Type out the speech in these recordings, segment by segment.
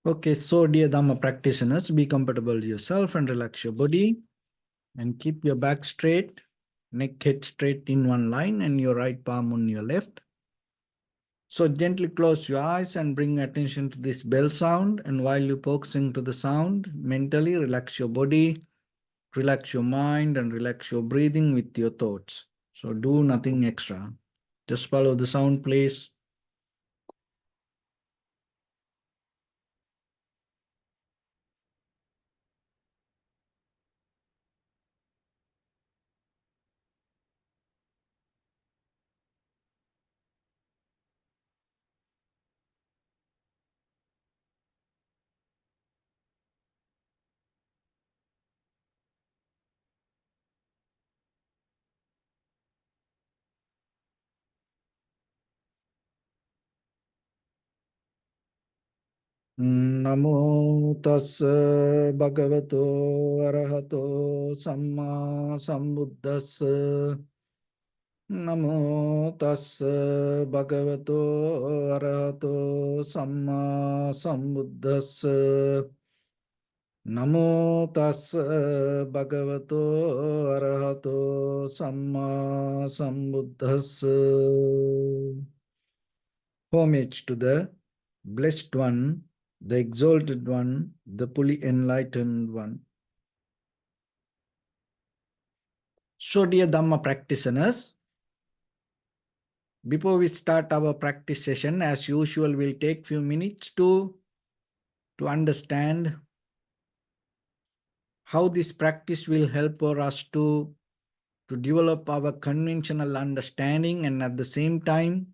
Okay, so dear Dharma practitioners, be comfortable with yourself and relax your body and keep your back straight, neck head straight in one line and your right palm on your left. So gently close your eyes and bring attention to this bell sound. And while you're focusing to the sound, mentally relax your body, relax your mind and relax your breathing with your thoughts. So do nothing extra. Just follow the sound, please. Namo tassa bhagavato arahato samma sambuddhassa. Namo tassa bhagavato arahato samma sambuddhassa. Namo tassa bhagavato arahato samma sambuddhassa. Homage to the Blessed One, the Exalted One, the fully enlightened One. So, dear Dhamma practitioners, before we start our practice session, as usual, we'll take few minutes to understand how this practice will help for us to develop our conventional understanding, and at the same time,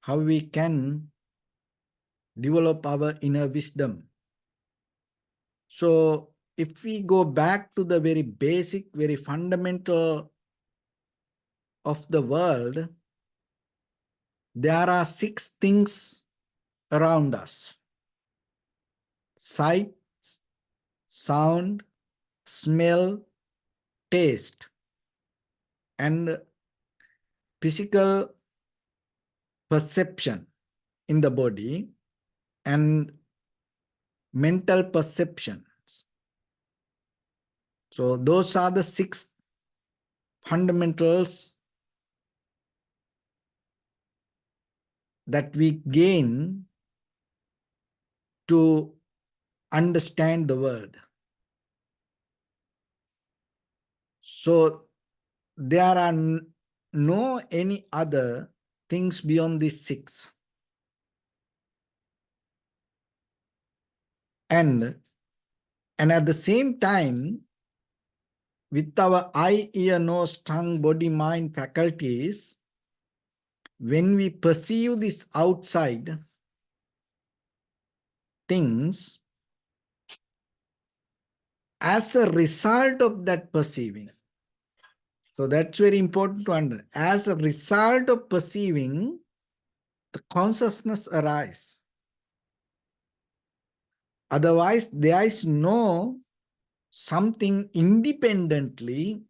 how we can develop our inner wisdom. So, if we go back to the very basic, very fundamental of the world, there are 6 things around us: sight, sound, smell, taste, and physical perception in the body, and mental perceptions. So those are the 6 fundamentals that we gain to understand the world. So there are no any other things beyond these 6. And at the same time, with our eye, ear, nose, tongue, body, mind faculties, when we perceive these outside things, as a result of that perceiving, so that's very important to understand. As a result of perceiving, the consciousness arises. Otherwise, there is no something independently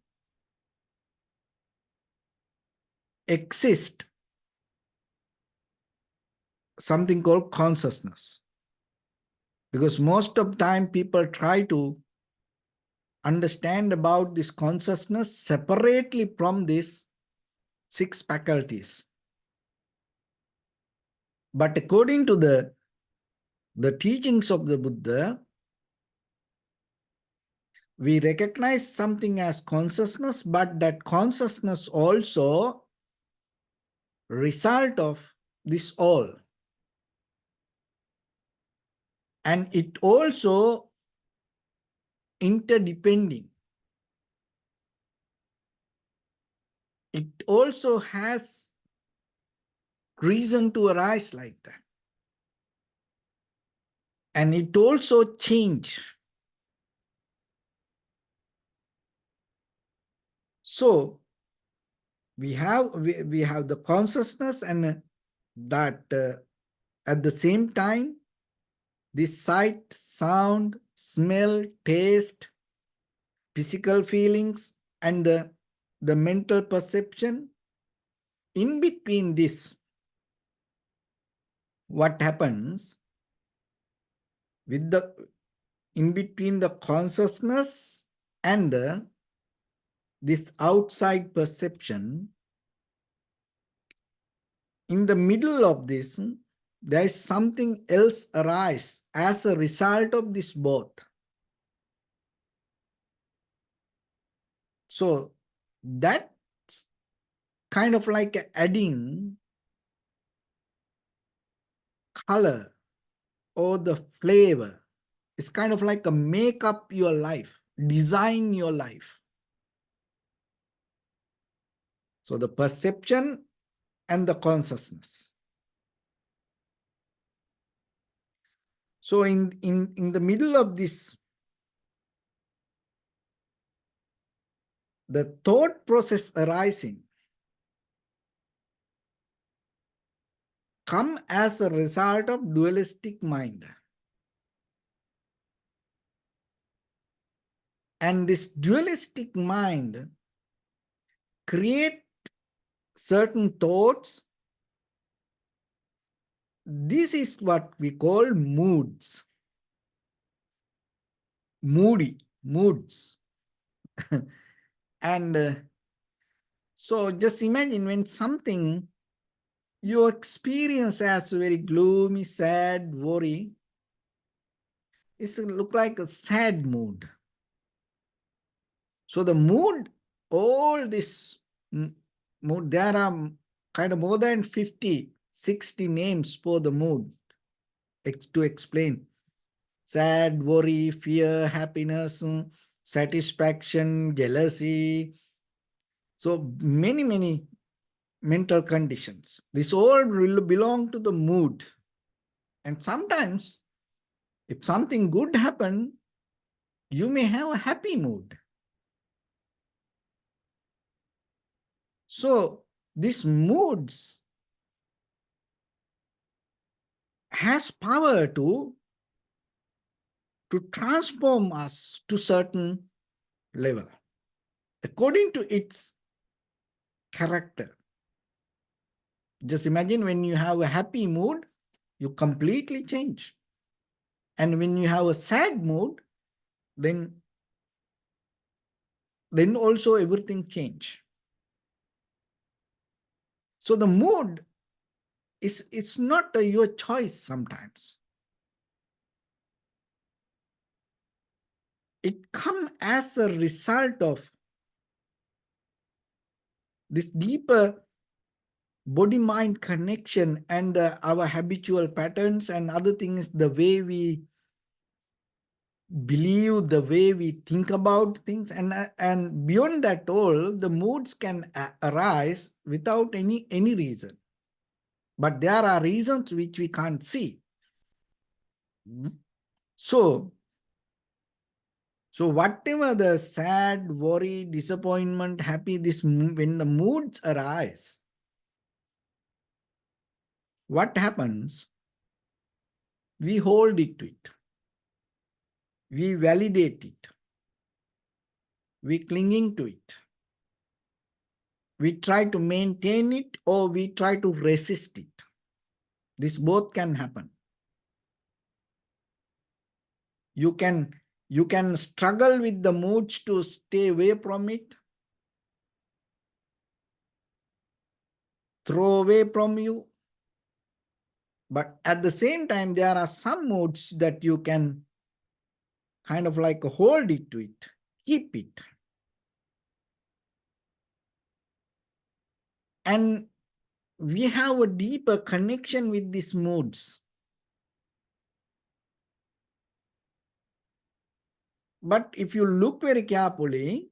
exist, something called consciousness. Because most of the time people try to understand about this consciousness separately from these 6 faculties. But according to the teachings of the Buddha, we recognize something as consciousness, but that consciousness also result of this all. And it also interdepending. It also has reason to arise like that. And it also change. So we have the consciousness, and that at the same time, this sight, sound, smell, taste, physical feelings, and the mental perception. In between this, what happens? with the in between the consciousness and this outside perception, in the middle of this, there is something else arise as a result of this both. So that's kind of like adding color or the flavor. It's kind of like a make up your life, design your life. So the perception and the consciousness. So in the middle of this, the thought process arising come as a result of dualistic mind. And this dualistic mind create certain thoughts. This is what we call moods. Moody, moods. And so just imagine when something you experience as very gloomy, sad, worry, it look like a sad mood. So the mood, all this mood, there are kind of more than 50, 60 names for the mood to explain. Sad, worry, fear, happiness, satisfaction, jealousy. So many mental conditions. This all belong to the mood. And sometimes if something good happens, you may have a happy mood. So these moods has power to transform us to certain level according to its character. Just imagine when you have a happy mood, you completely change. And when you have a sad mood, then also everything change. So the mood it's not your choice sometimes. It comes as a result of this deeper body-mind connection and our habitual patterns and other things, the way we believe, the way we think about things, and beyond that all, the moods can arise without any reason. But there are reasons which we can't see. So whatever the sad, worry, disappointment, happy, when the moods arise, what happens? We hold it to it. We validate it. We clinging to it. We try to maintain it or we try to resist it. This both can happen. You can struggle with the moods to stay away from it, throw away from you. But at the same time, there are some moods that you can kind of like hold it to it, keep it. And we have a deeper connection with these moods. But if you look very carefully,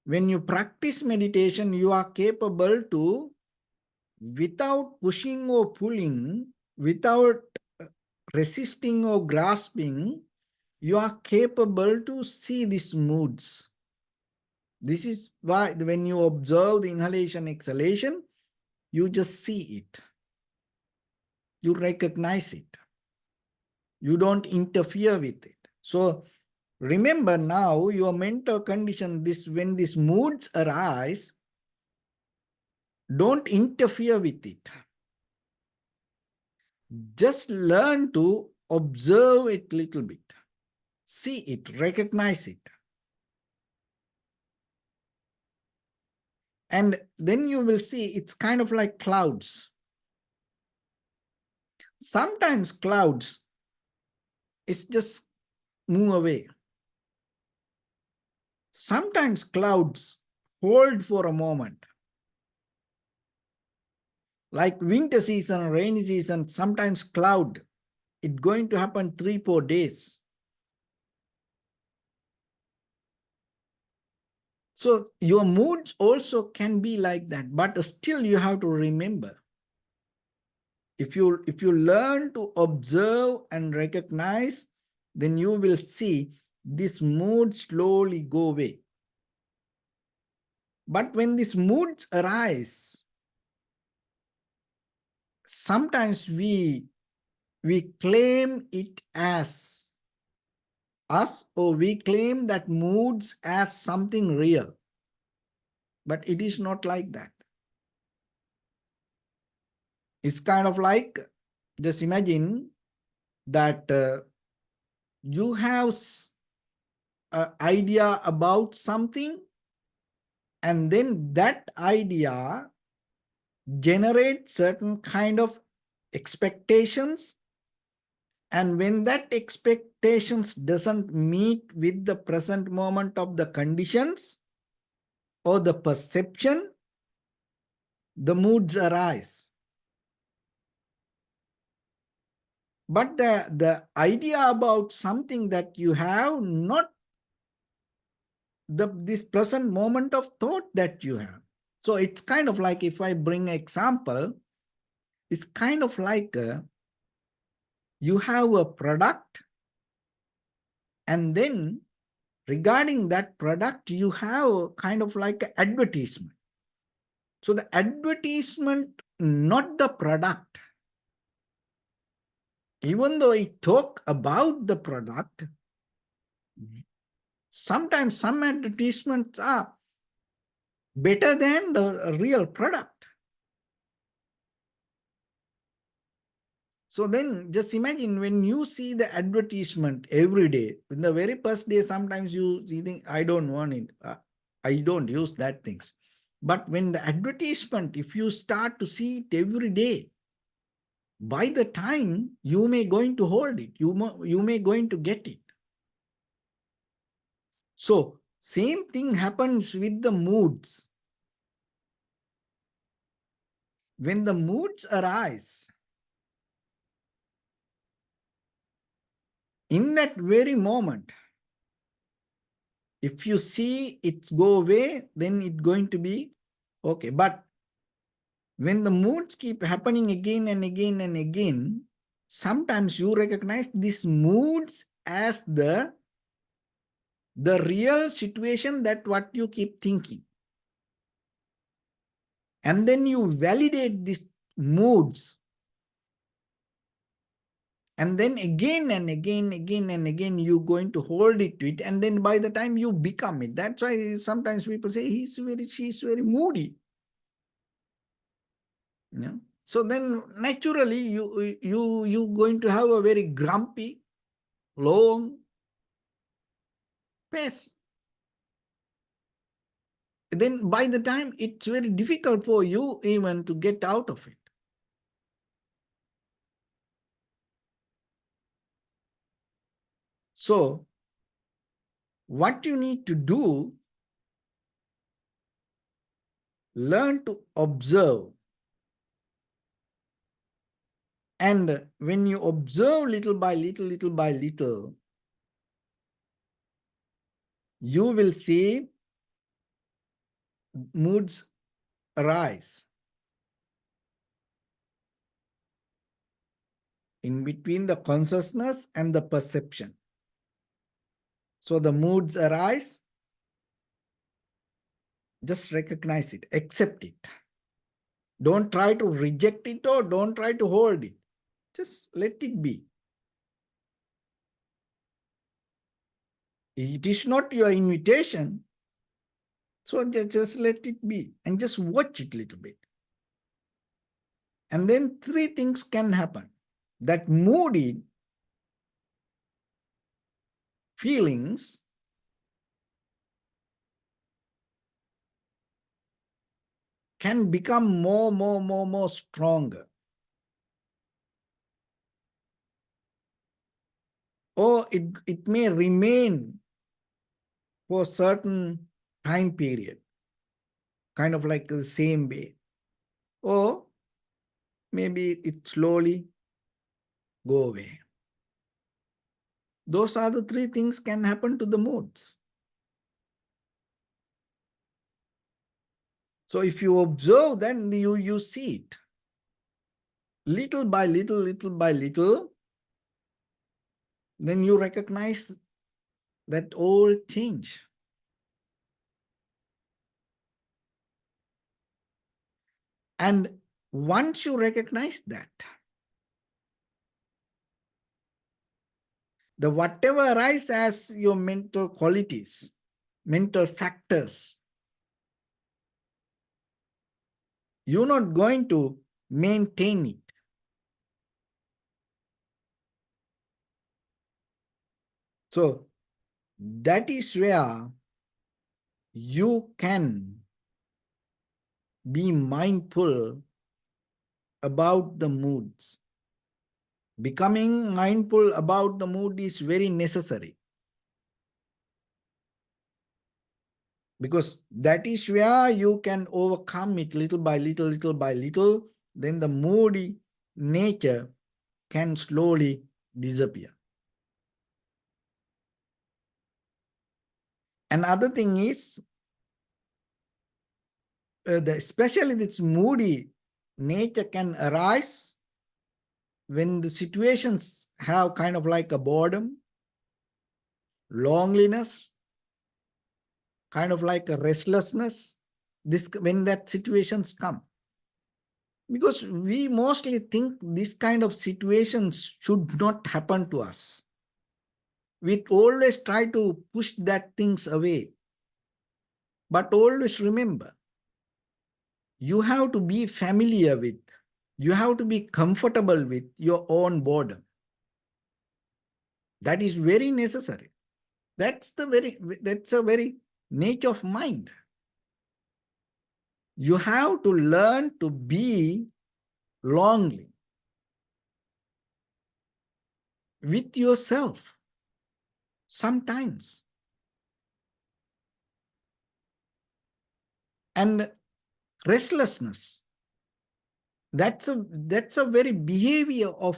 when you practice meditation, you are capable to, without pushing or pulling, without resisting or grasping, you are capable to see these moods. This is why when you observe the inhalation, exhalation, you just see it. You recognize it. You don't interfere with it. So remember now your mental condition, when these moods arise, don't interfere with it. Just learn to observe it a little bit. See it, recognize it. And then you will see it's kind of like clouds. Sometimes clouds, it's just move away. Sometimes clouds hold for a moment. Like winter season, rainy season, sometimes cloud, it's going to happen 3-4 days. So your moods also can be like that, but still you have to remember. If you learn to observe and recognize, then you will see this mood slowly go away. But when these moods arise, sometimes we claim it as us, or we claim that moods as something real. But it is not like that. It's kind of like, just imagine that you have an idea about something, and then that idea generates certain kind of expectations, and when that expectations doesn't meet with the present moment of the conditions or the perception, the moods arise. But the idea about something that you have, not this present moment of thought that you have. So it's kind of like, if I bring an example, it's kind of like you have a product, and then regarding that product, you have kind of like an advertisement. So the advertisement, not the product. Even though it talk about the product, sometimes some advertisements are better than the real product. So then just imagine when you see the advertisement every day, in the very first day, sometimes you think, I don't want it. I don't use that things. But when the advertisement, if you start to see it every day, by the time you may going to hold it, you may going to get it. So same thing happens with the moods. When the moods arise, in that very moment, if you see it go away, then it's going to be okay. But when the moods keep happening again and again and again, sometimes you recognize these moods as the real situation, that what you keep thinking. And then you validate these moods. And then again and again and again, you're going to hold it to it. And then by the time you become it, that's why sometimes people say, she's very moody. You know? So then naturally you going to have a very grumpy, long face. Then by the time it's very difficult for you even to get out of it. So what you need to do, learn to observe. And when you observe little by little, you will see moods arise. In between the consciousness and the perception. So the moods arise, just recognize it, accept it. Don't try to reject it or don't try to hold it. Just let it be. It is not your invitation. So just let it be and just watch it a little bit. And then 3 things can happen. That moody feelings can become more stronger. Or it may remain for a certain time period, kind of like the same way. Or maybe it slowly go away. Those are the three things can happen to the moods. So if you observe, then you see it. Little by little, then you recognize that all change. And once you recognize that, the whatever arises as your mental qualities, mental factors, you're not going to maintain it. So that is where you can be mindful about the moods. Becoming mindful about the mood is very necessary, because that is where you can overcome it little by little. Then the moody nature can slowly disappear. Another thing is, especially this moody nature can arise when the situations have kind of like a boredom, loneliness, kind of like a restlessness, this when that situations come. Because we mostly think this kind of situations should not happen to us. We always try to push that things away. But always remember, you have to be familiar with, you have to be comfortable with your own boredom. That is very necessary. That's a very nature of mind. You have to learn to be lonely with yourself sometimes. And restlessness, that's a very behavior of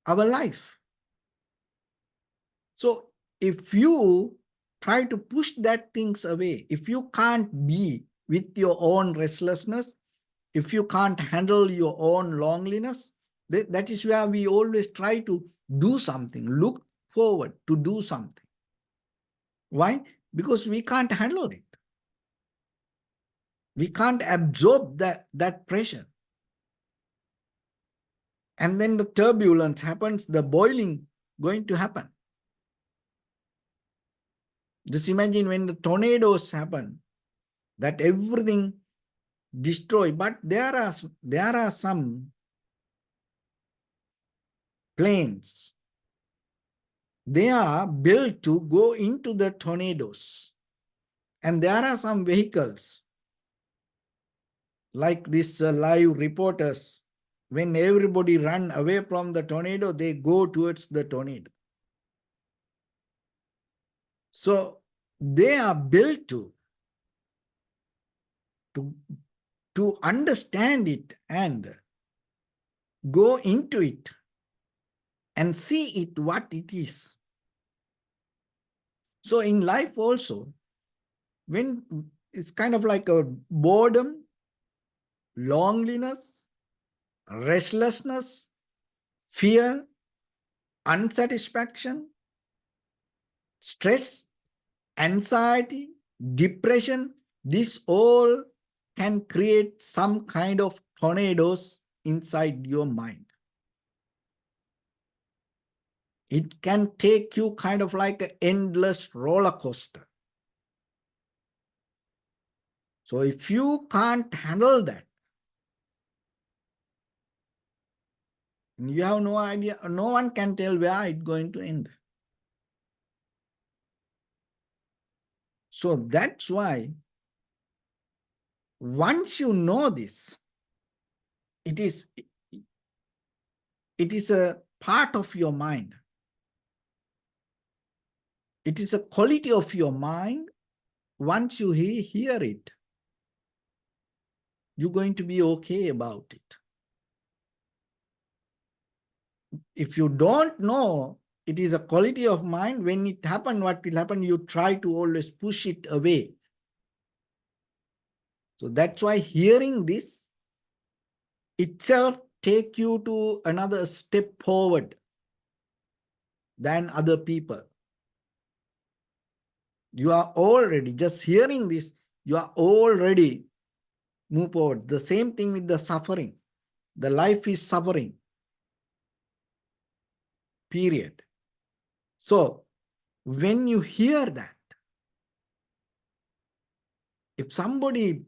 our life. So if you try to push that things away, if you can't be with your own restlessness, if you can't handle your own loneliness, that is where we always try to do something, look forward to do something. Why? Because we can't handle it. We can't absorb that pressure. And then the turbulence happens, the boiling going to happen. Just imagine when the tornadoes happen, that everything destroy. But there are some planes. They are built to go into the tornadoes. And there are some vehicles like this live reporters. When everybody run away from the tornado, they go towards the tornado. So they are built to understand it and go into it and see it what it is. So in life also, when it's kind of like a boredom, loneliness, restlessness, fear, unsatisfaction, stress, anxiety, depression, this all can create some kind of tornadoes inside your mind. It can take you kind of like an endless roller coaster. So if you can't handle that, you have no idea, no one can tell where it's going to end. So that's why once you know this, it is a part of your mind. It is a quality of your mind. Once you hear it, you're going to be okay about it. If you don't know it is a quality of mind, when it happens, what will happen? You try to always push it away. So that's why hearing this itself take you to another step forward than other people. You are already, just hearing this, you are already move forward. The same thing with the suffering. The life is suffering, period. So when you hear that, if somebody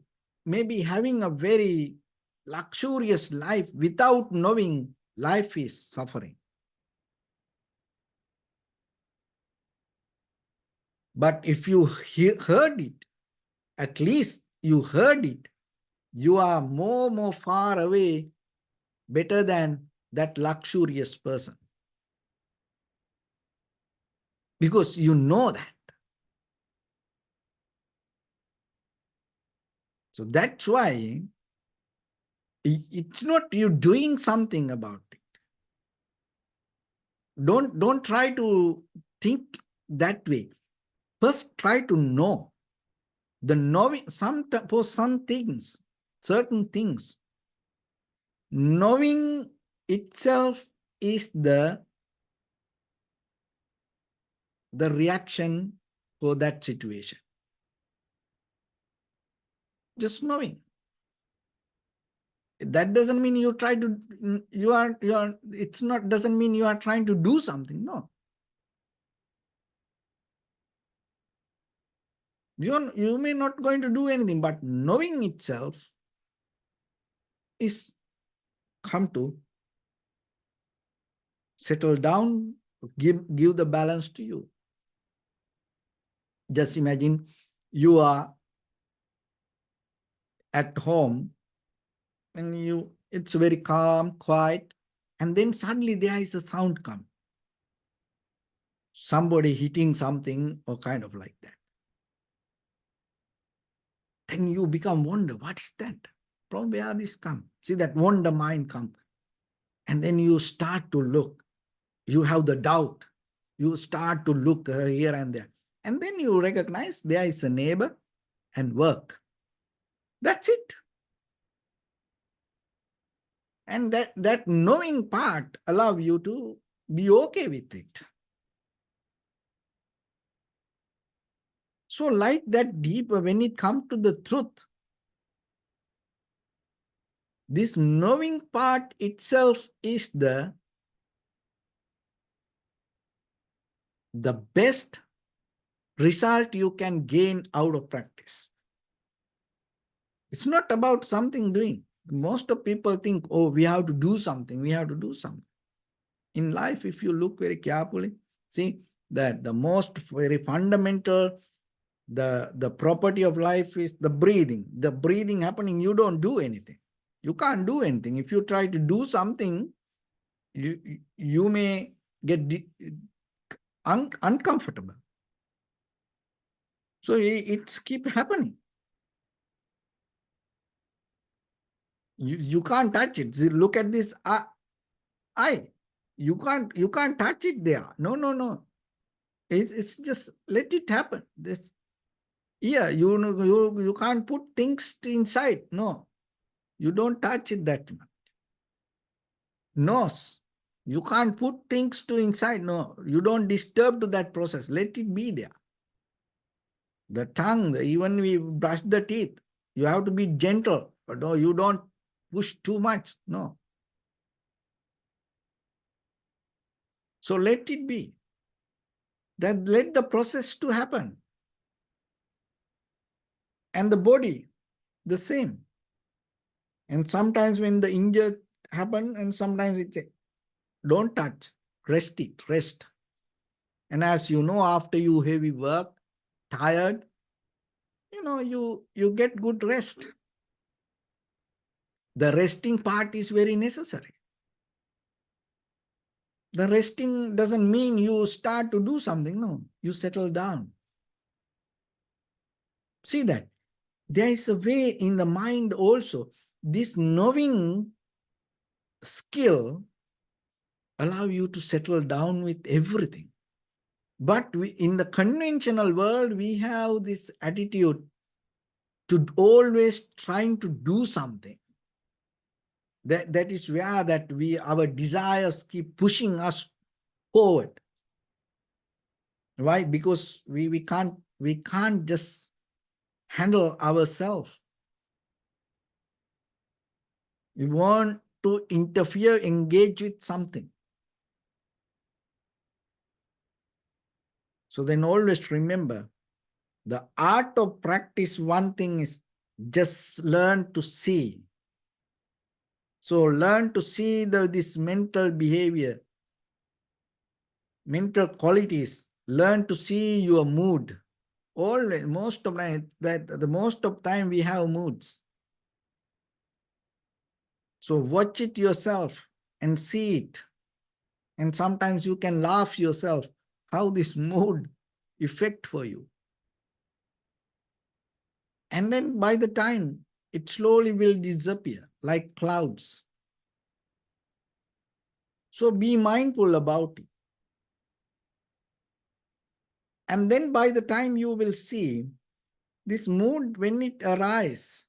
may be having a very luxurious life without knowing life is suffering, but if you heard it, at least you heard it, you are more far away, better than that luxurious person. Because you know that. So that's why it's not you doing something about it. Don't try to think that way. First try to know. The knowing, for some things, certain things, knowing itself is the reaction for that situation. Just knowing. That doesn't mean you try to, it's not, doesn't mean you are trying to do something. No. You may not going to do anything, but knowing itself is come to settle down, give the balance to you. Just imagine you are at home and it's very calm, quiet, and then suddenly there is a sound come. Somebody hitting something or kind of like that. Then you become wonder, what is that? From where this come? See, that wonder mind come. And then you start to look. You have the doubt. You start to look here and there. And then you recognize there is a neighbor and work. That's it. And that knowing part allow you to be okay with it. So like that deeper, when it comes to the truth, this knowing part itself is the best result you can gain out of practice. It's not about something doing. Most of people think, oh, we have to do something. We have to do something. In life, if you look very carefully, see that the most very fundamental, the property of life is the breathing. The breathing happening, you don't do anything. You can't do anything. If you try to do something, you may get uncomfortable. So it's keep happening. You can't touch it. See, look at this eye. You can't touch it there. No. It's just let it happen. This ear, you can't put things inside. No, you don't touch it that much. Nose, you can't put things to inside. No, you don't disturb to that process. Let it be there. The tongue, even we brush the teeth, you have to be gentle. But no, you don't push too much. No. So let it be. Then let the process to happen. And the body, the same. And sometimes when the injury happen, and sometimes it's don't touch, rest it, rest. And as you know, after you heavy work, tired, you get good rest. The resting part is very necessary. The resting doesn't mean you start to do something. No, you settle down. See that there is a way in the mind also. This knowing skill allow you to settle down with everything. But in the conventional world, we have this attitude to always trying to do something. That is where that our desires keep pushing us forward. Why? Because we can't just handle ourselves. We want to interfere, engage with something. So then always remember, the art of practice, one thing is just learn to see. So learn to see this mental behavior, mental qualities. Learn to see your mood. Always, most of the time we have moods. So watch it yourself and see it. And sometimes you can laugh yourself how this mood effect for you. And then by the time it slowly will disappear like clouds. So be mindful about it. And then by the time you will see this mood, when it arises,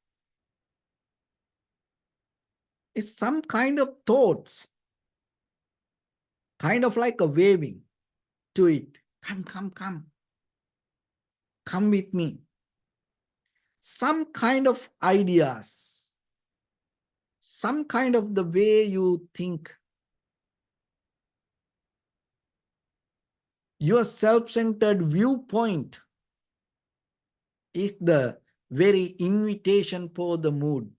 is some kind of thoughts, kind of like a waving to it. Come, come, come. Come with me. Some kind of ideas, some kind of the way you think. Your self-centered viewpoint is the very invitation for the mood.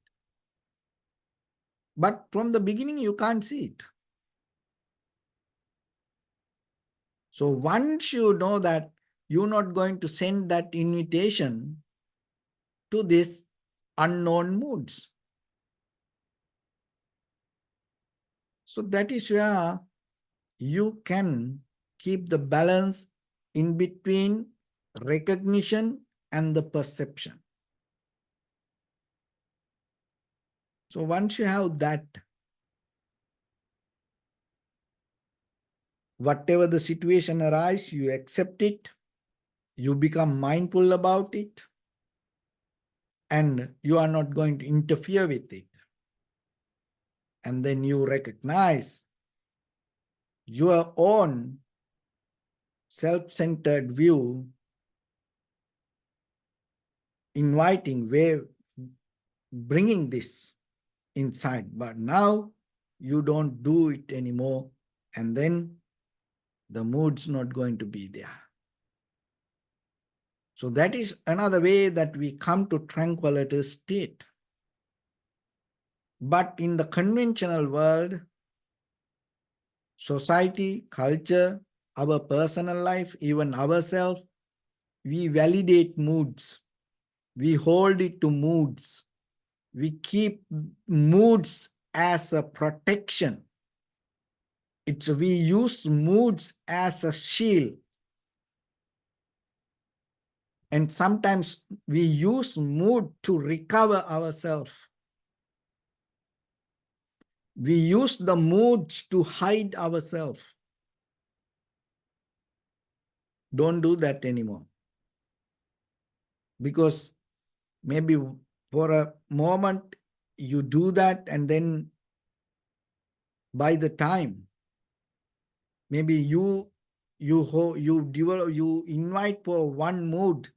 But from the beginning, you can't see it. So once you know that you're not going to send that invitation to these unknown moods. So that is where you can keep the balance in between recognition and the perception. So once you have that, whatever the situation arises, you accept it, you become mindful about it, and you are not going to interfere with it. And then you recognize your own self-centered view, inviting, way, bringing this inside. But now you don't do it anymore, and then the mood's not going to be there. So that is another way that we come to tranquility state. But in the conventional world, society, culture, our personal life, even ourselves, we validate moods. We hold it to moods. We keep moods as a protection. We use moods as a shield. And sometimes we use mood to recover ourselves. We use the moods to hide ourselves. Don't do that anymore. Because maybe for a moment you do that, and then by the time maybe you invite for one mood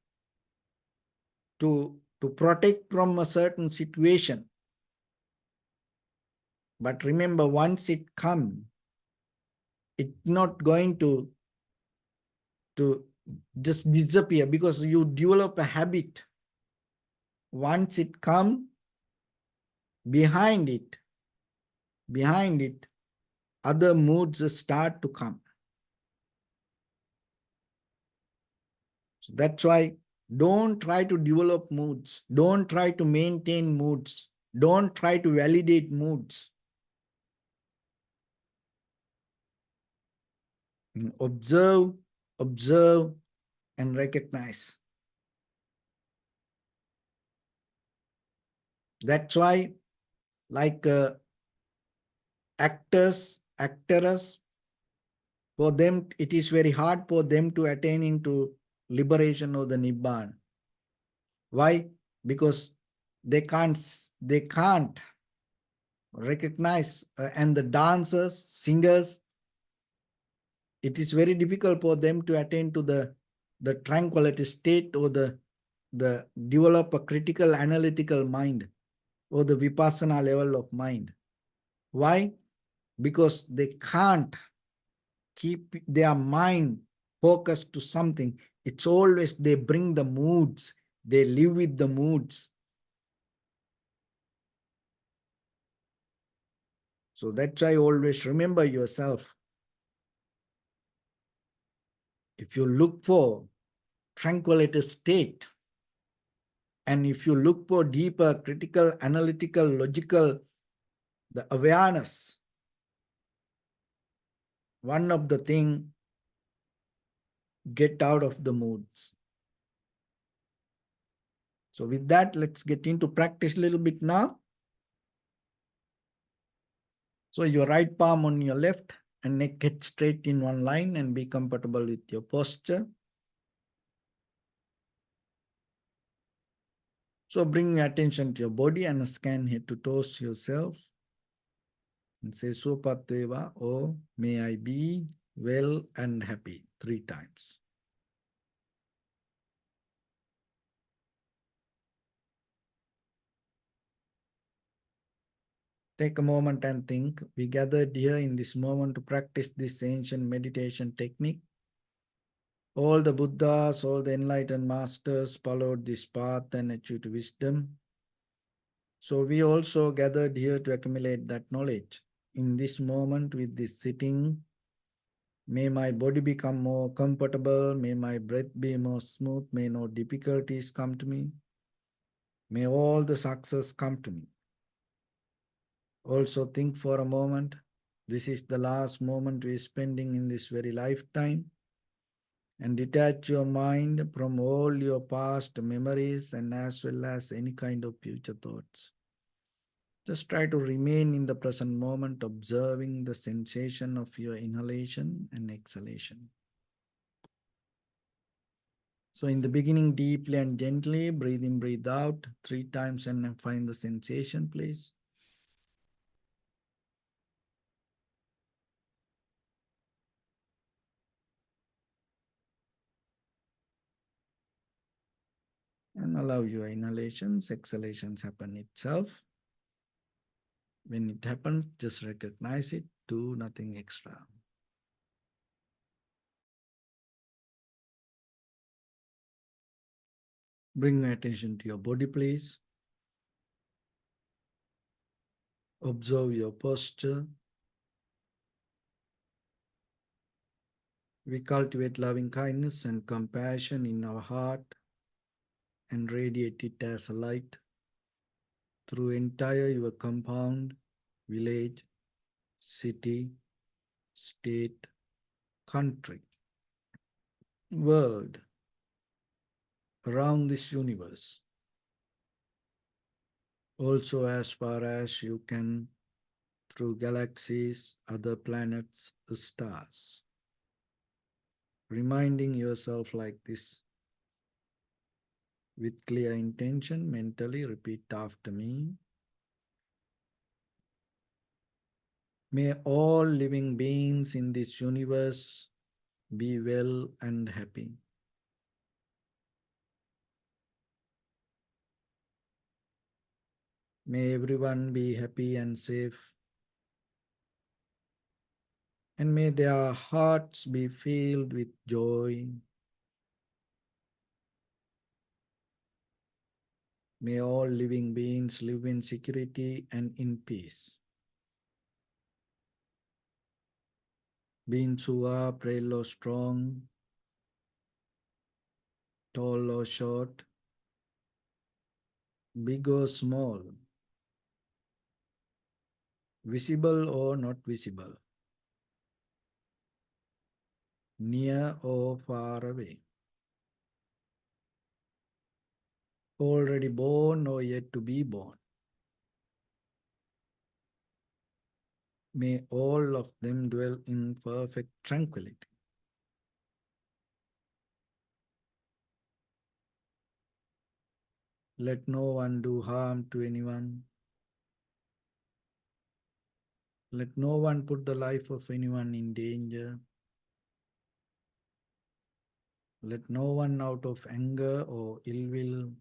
to protect from a certain situation. But remember, once it comes, it's not going to just disappear, because you develop a habit. Once it comes, behind it, other moods start to come. So that's why Don't try to develop moods. Don't try to maintain moods. Don't try to validate moods. Observe, observe, and recognize. That's why, like actors, for them, it is very hard for them to attain into liberation or the Nibbana. Why? Because they can't recognize, and the dancers, singers, it is very difficult for them to attain to the tranquility state, or the develop a critical analytical mind, or the vipassana level of mind. Why? Because they can't keep their mind focused to something. It's always they bring the moods, they live with the moods. So that's why always remember yourself. If you look for tranquility state, and if you look for deeper critical analytical logical the awareness, one of the thing, get out of the moods. So with that, let's get into practice a little bit now. So your right palm on your left and neck head straight in one line, and be comfortable with your posture. So bring your attention to your body and scan head to toes yourself. And say Sopateva, or may I be well and happy, 3 times. Take a moment and think. We gathered here in this moment to practice this ancient meditation technique. All the Buddhas, all the enlightened masters followed this path and achieved wisdom. So we also gathered here to accumulate that knowledge. In this moment with this sitting, may my body become more comfortable, may my breath be more smooth, may no difficulties come to me, may all the success come to me. Also think for a moment, this is the last moment we are spending in this very lifetime, and detach your mind from all your past memories and as well as any kind of future thoughts. Just try to remain in the present moment, observing the sensation of your inhalation and exhalation. So in the beginning, deeply and gently, breathe in, breathe out 3 times and find the sensation, please. And allow your inhalations, exhalations happen itself. When it happens, just recognize it, do nothing extra. Bring your attention to your body, please. Observe your posture. We cultivate loving kindness and compassion in our heart and radiate it as a light through entire your compound, village, city, state, country, world, around this universe. Also as far as you can, through galaxies, other planets, stars. Reminding yourself like this. With clear intention, mentally repeat after me. May all living beings in this universe be well and happy. May everyone be happy and safe. And may their hearts be filled with joy. May all living beings live in security and in peace. Beings who are frail or strong, tall or short, big or small, visible or not visible, near or far away, already born or yet to be born. May all of them dwell in perfect tranquility. Let no one do harm to anyone. Let no one put the life of anyone in danger. Let no one out of anger or ill will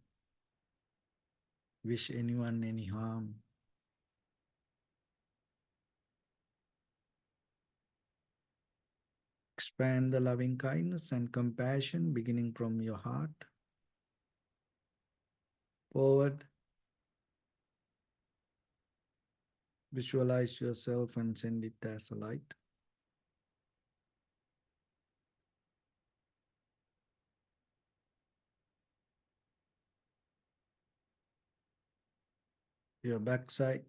wish anyone any harm. Expand the loving kindness and compassion beginning from your heart forward. Visualize yourself and send it as a light. Your backside,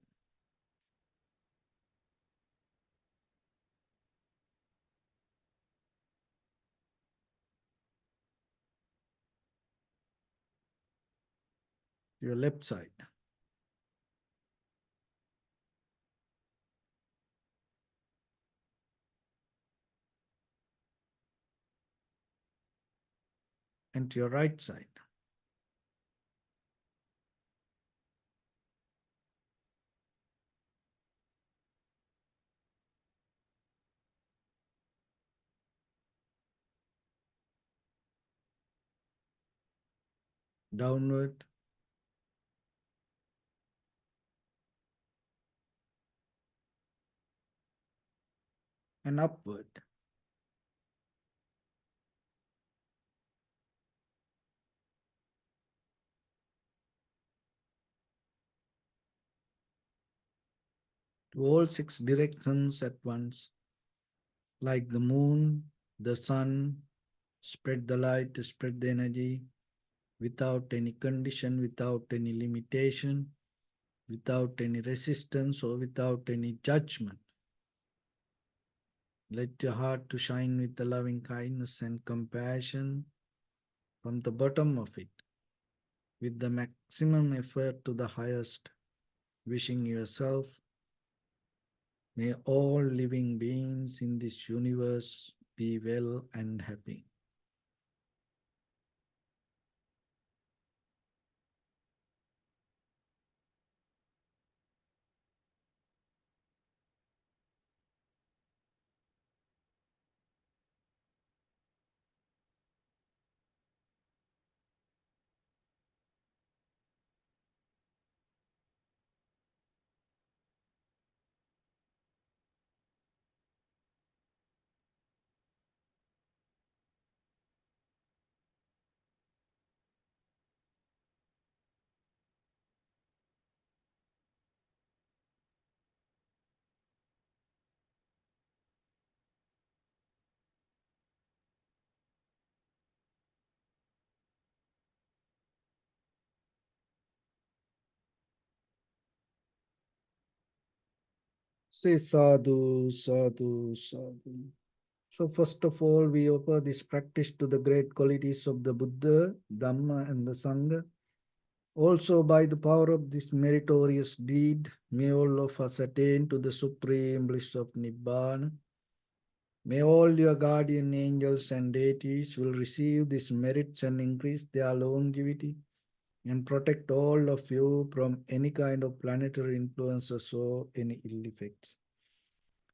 your left side, and to your right side. Downward and upward. To all six directions at once, like the moon, the sun, spread the light, spread the energy without any condition, without any limitation, without any resistance or without any judgment. Let your heart to shine with the loving kindness and compassion from the bottom of it, with the maximum effort to the highest, wishing yourself, may all living beings in this universe be well and happy. Say sadhu, sadhu, sadhu. So first of all, we offer this practice to the great qualities of the Buddha, Dharma, and the Sangha. Also, by the power of this meritorious deed, may all of us attain to the supreme bliss of Nibbana. May all your guardian angels and deities will receive these merits and increase their longevity and protect all of you from any kind of planetary influences or any ill effects.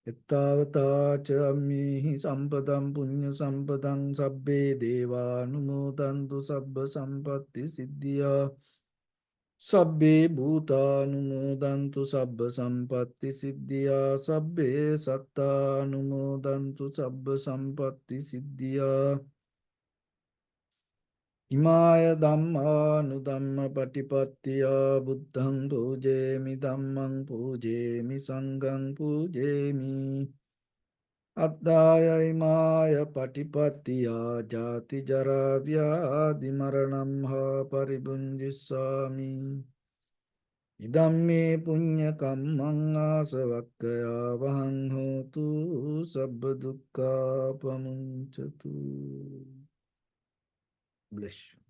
Ettavata cha ammihi sampadam punya sampadam sabbe deva numodantu sabba sampatti siddhya sabbe bhuta numodantu sabba sampatti siddhya sabbe satta numodantu sabba sampatti siddhya Imaya dhamma nudhamma patipattiya buddhang pujemi dhammang pujemi sanghang pujemi Addhaya patipatiya jati jara vyadi maranam ha paribunjisami. Idamme punya kammang asavakkaya vahang hotu sabba dukkha pamunchatu. Bless you.